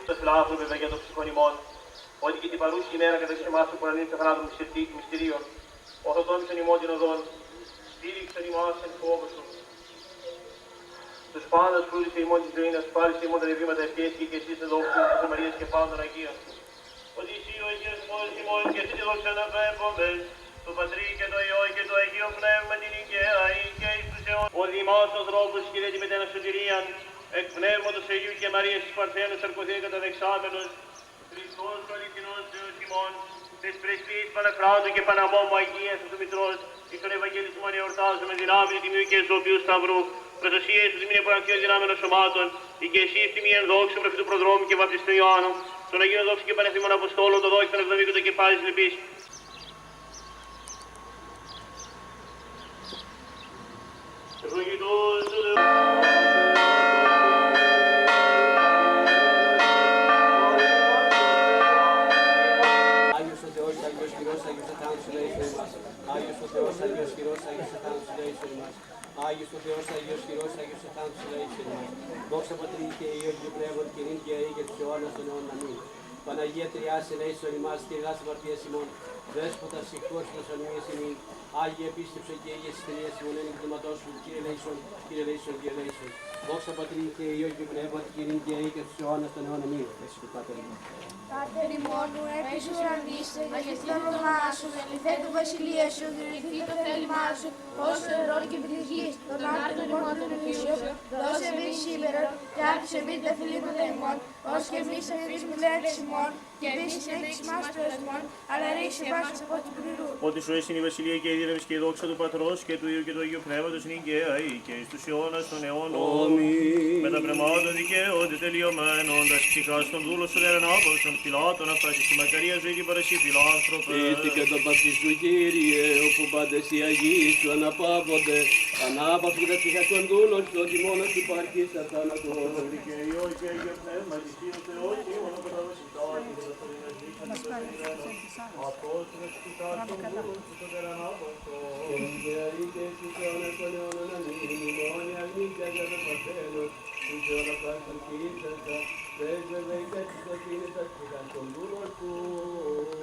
το φιλάνθρωπε για το ψυχόν ημών, ότι και την παρούση ημέρα καταξιμάς του πουρανίου και θανάτων μυστηρίων, ορθοτόμησον ημών την οδόν, στήριξον ημάς εν φόβο σου. Τους πάντας φρούδισε ημών της ζωής, να σου πάρεις ημών τα διαβήματα ευχαίστη και εσύ σε δόξου της Μαρίας και πάντων Αγίων. Ότι εσύ ο Αγίος μόνος ημών και εσύ τη δόξα να πέμπομεν, το Πατρί και το Υιό και το Αγίο Πνεύμα την οικαία και εις τους αιώνας. Ο δημός ανθρώπους και δεν τη μετένα σωτηρίαν, εκ πνεύματος Αγίου και Μαρίας της Παρθένου σαρκωθήν καταδεξάμενος, Χριστός ο αληθινός Θεός ημών, της πρεσβείας Πανακράτου και Παναμόμου Αγίας του Μητρός, εις τον Ευαγγελισμό εορτάζουμε δυνάμει τιμίου και ζωοποιού Σταυρού, προσωσίες του μήνυ παρακτήρων δυνάμενων σωμάτων, η και εσύ τιμίαν δόξου προφήτου προδρόμου και βαπτιστού Ιωάννου, στον Αγίον δόξου και Πανεθήμων Αποστόλων, το δόξο των εβδομήκων το κεφάλι της λυπής. Ευλογητός του Θεού. Άγιος ο Θεός, Άγιος Χειρός, Άγιος Σατάνος, ελέησον ημάς. Άγιος ο Θεός, Άγιος Χειρός, Άγιος Σατάνος, ελέησον ημάς. Άγιος ο Θεός, Άγιος Χειρός, Άγιος Σατάνος, ελέησον ημάς. Δόξα Πατρί και Υιό και Πνεύμα και νυν και αεί και τους αιώνας των αιώνων. Αμήν. Παναγία Τριάς, ελέησον ημάς, κυριλάς αμαρτίας ημών. Δέσποτα συχτός προσωνυμίας ημίν. Άγιε επίστεψε και Αγίες Τριάς ημών εν εκκλήματός σου. Κύριε ελέησον, Κύριε ελέησον, Κύριε ελέησον. Δόξα Πατρί και Υιό και Πνεύμα και νυν και αεί και τους αιώνας των αιώνων. Αμήν. Πάτερ ημών ου επί ουρανής, αγιαστεί το όνομά σου, ελθέ το βασιλεία σου, γεννηθεί το θέλημά σου, ως νερόν και επί της γης, τον άρτον ημών των εμίσεων, δώσε εμείς σήμερα, και άφησε εμείς τα φιλήματα ημών, ως και εμείς αφήσουμε κλαίρες ημών, και εμείς συνέχεις μας το εσμών, αλλά ρίξε μας από την πληρού. Ότι σου έσυν η βασιλεία και η δύναμη και η δόξα του Πατρός και του Υιού και του Αγίου Πνεύματος νυν και αεί και εις τους αιώνας των αιώνων. Με τα πνευμάτα δικαίωτε τελειωμένων, τας ψυχάς των δούλων σου δεν ανάπαυσον, φυλάτων αφάσεις τη μακαρία ζωή την παρασύ φιλάνθρωπε. Ήρθε και το πατρί σου Κύριε, όπου πάντες οι Αγίοι σου αναπαύονται, ανάπαυσον τα ψυχά των δούλων σου, ότι μόνος σου υπάρχει σαν θάνατο. Και Υιό και Αγίο Πνεύμα, τη Υιό Θεός, και μόνο καταβασιτά και τα θωρινά ζήτια και τα θωρινά. Αυτός με τους ψυχάς των δούλων σου το δεν ανάπαυσον. Και αεί και στους αιώνας των αιώνων. Αμήν. Μόνοι αλήθεια για το Παρθένος, τους αιώνας πάσαν κοίησασα, πρέσβευε η τέτοις δοκίνης τα ψυχάς των δούλων σου.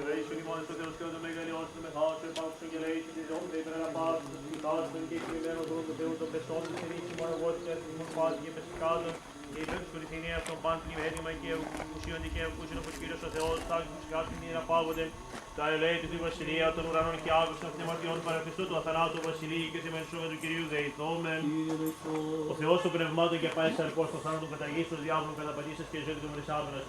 Ελέησον ημών στο Θεός και ο το μεγαλειός του μεθάσου, επάξουν και ελέησον τη ζώμη, δεν πρέπει να πάσουν, τους ψυχάσουν και εκκλημένων δούλων του Θεού των πεσών, της ενίσχυμων αγώτης, της πάσης και πεσικάτων, και υπέρ της κορυφήνια αυτών πάντων την ημέρημα και ουσίων δικαίου κούσιν όπως Κύριος ο Θεός, τάξουν τους ψυχάσουν και να πάγονται, τα ελέη του τη βασιλεία των ουρανών και άβρους των θεμαρτιών παρακριστού του αθανάτου βασιλείου και σε μενσούμε του Κυρίου δεηθόμεν. Ο Θεός των πνευμάτων και πάει σαρκός των θάνατων καταγίστος διάβολων καταπατήσας και ζωή του μρισάμενος.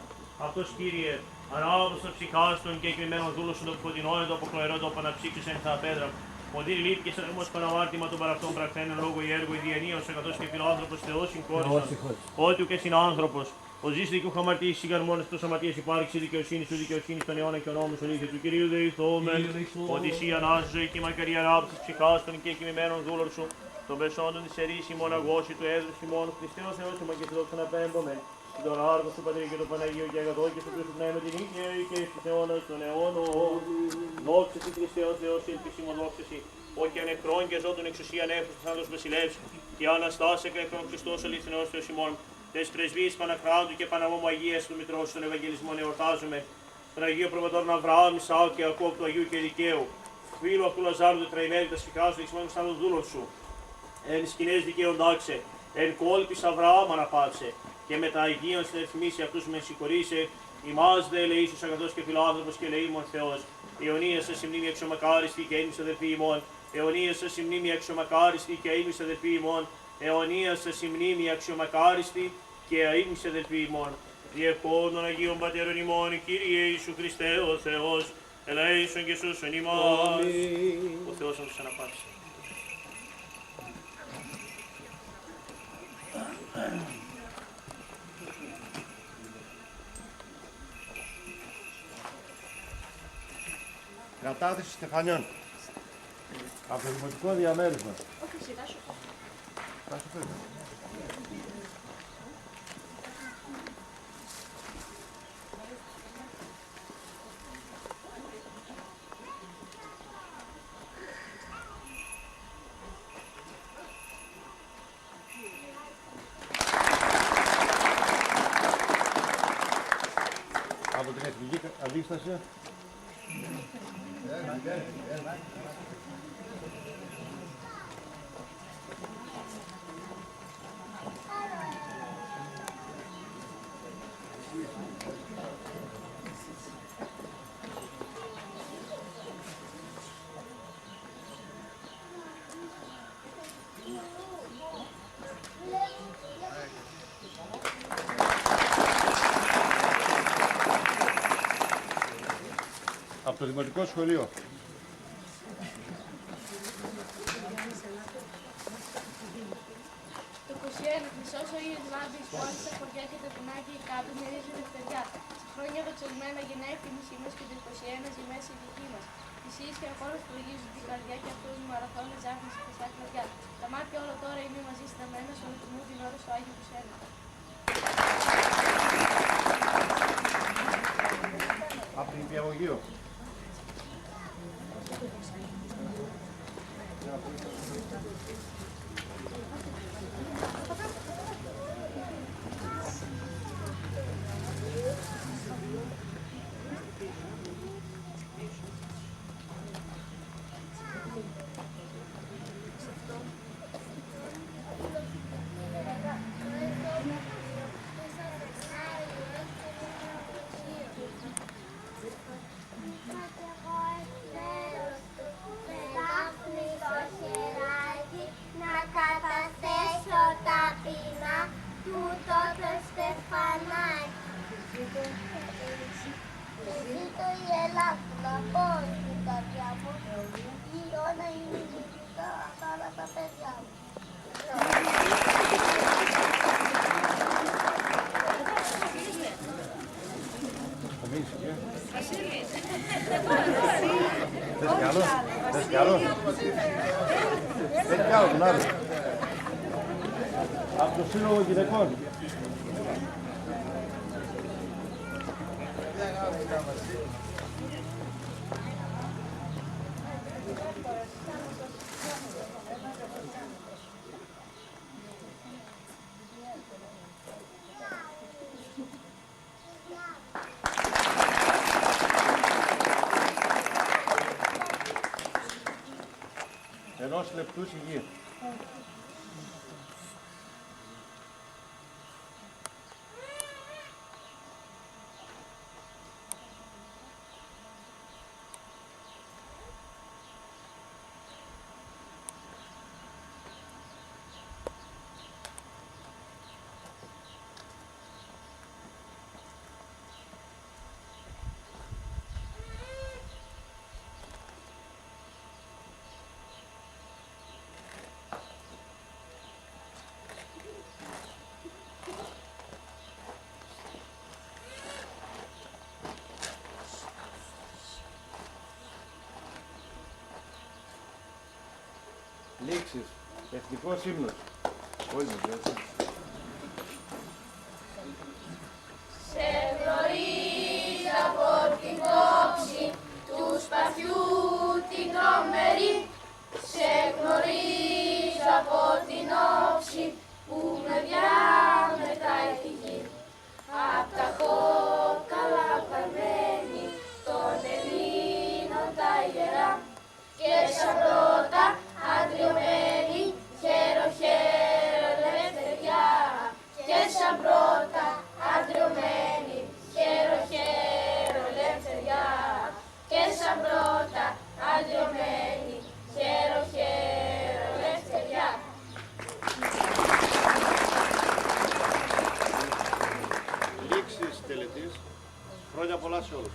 Αυτός Κύριε, ανάβος των ψυχάστων και εκκλημένων δούλων σου το φωτεινόν, το αποκροερό το παναψύξεις εν τα πέδρα. Ποντήρι λύπη και σαρμός παναμάρτημα των παραυτών πρακτένων λόγω ιέργου ιδιανίως, καθώς και φιλάνθρωπος Θεός συγχώρησαν. Ότι και συνάνθρωπος. Ο ζήστη και ο χαμαρτής σιγαρμόνες του σωματείας υπάρξει δικαιοσύνη σου, δικαιοσύνη στον αιώνα και ο νόμος ολίθι του Κυρίου δεηθόμεν. Ότι εσύ ανάσου ζωή και μακαρία ράπτης ψυχάστων και εκκλημένων δούλων σου, των πεσόντων της ερής ημών αγώση του έδρους ημών, Χριστέ ο Θεός ημών και τη δόξα να πέμπομεν. Τον Άργο του Πατρί και του Παναγίου και αγαθό και στο Χριστό Πνεύμα την ήλια και στους αιώνας των αιώνων. Δόξα Συ Χριστέ ο Θεός, ελπίσιμο δόξα Συ. Όχι ανεκρών και ζώντων εξουσία νέφους του θάνατος βασιλεύς και αναστάσε εκ νεκρών Χριστός αληθινός Θεός ημών. Τες πρεσβείες Πανακράτου και Παναμόμου Αγίας του Μητρός των Ευαγγελισμών εορτάζουμε. Τον Αγίο Προβατόρων Αβραάμ, Ισαάκ και Ιακώβ του Αγίου και Δικαίου. Φίλου αυτού Λαζάρου τετραημέρι τα σφυγάς του εξημένου σαν δούλων σου. Εν σκηνές δικαίων δάξε, εν κόλπης Αβραάμ αναπαύσε. Και με τα Αγίων συνεθμίσει αυτούς με συγχωρήσε, ημάς δε ελεήσους αγαθός και φιλάνθρωπος και ελεήμων Θεός. Αιωνία σε μνήμη εξομακάριστη και ήμις αδελφοί ημών. Αιωνία σε μνήμη εξομακάριστη και ήμις αδελφοί ημών. Αιωνία σε μνήμη αξιομακάριστη και ήμις αδελφοί ημών. Διευχών των Αγίων Πατέρων ημών, Κύριε Ιησού Χριστέ ο Θεός, ελέησον και σώσον ημάς. Ο Θεός να τους αναπαύσει. Κατάθεση στεφανιών. Από το Δημοτικό Διαμέρισμα. Θα σου φέρω. αντίσταση. Από το Δημοτικό Σχολείο. Το 21. Χρυσός ο ήλιος λάμπει, πόλη στα χωριά και τα ποινάκια οι κάπες μυρίζει δευτεριά. Σε χρόνια δοξασμένα γεννάει η μισή μας και το 21 ζημές η δική μας. Θυσίες και αγώνες που λυγίζουν την καρδιά και αυτούς οι μαραθώνες ζάχνες και στα κλαδιά. Τα μάτια όλο τώρα είναι μαζί σταμμένα, ολοκληρούν την ώρα στο Άγιο του Σένα. Από την Υπηαγωγείο. Ζήτω η Ελλάδα να πω στην καρδιά μου, η Ιώνα είναι γενικά αυτά τα παιδιά μου. Θες κι άλλο? Θες κι άλλο? Θες κι άλλο τον άλλο. Από το Σύλλογο Γυναικών. Ενός λεπτού σιγή. Λήξεις. Εθνικός ύμνος. Όλοι μας, έτσι. Σε γνωρίζω από την κόψη του σπαθιού την τρομερή. Σε γνωρίζω από την όψη που με διαμετράει τη γη. Απ' τα κόκαλα παρμένη των Ελλήνων τα ιερά και σαν πρώτα αντριωμένη χέρο χέρο ελευθεριά. Και σαν πρώτα αντριωμένη χέρο χέρο ελευθεριά. Και σαν πρώτα αντριωμένη χέρο χέρο ελευθεριά. Λήξεις τελετής. Χρόνια πολλά σε όλους.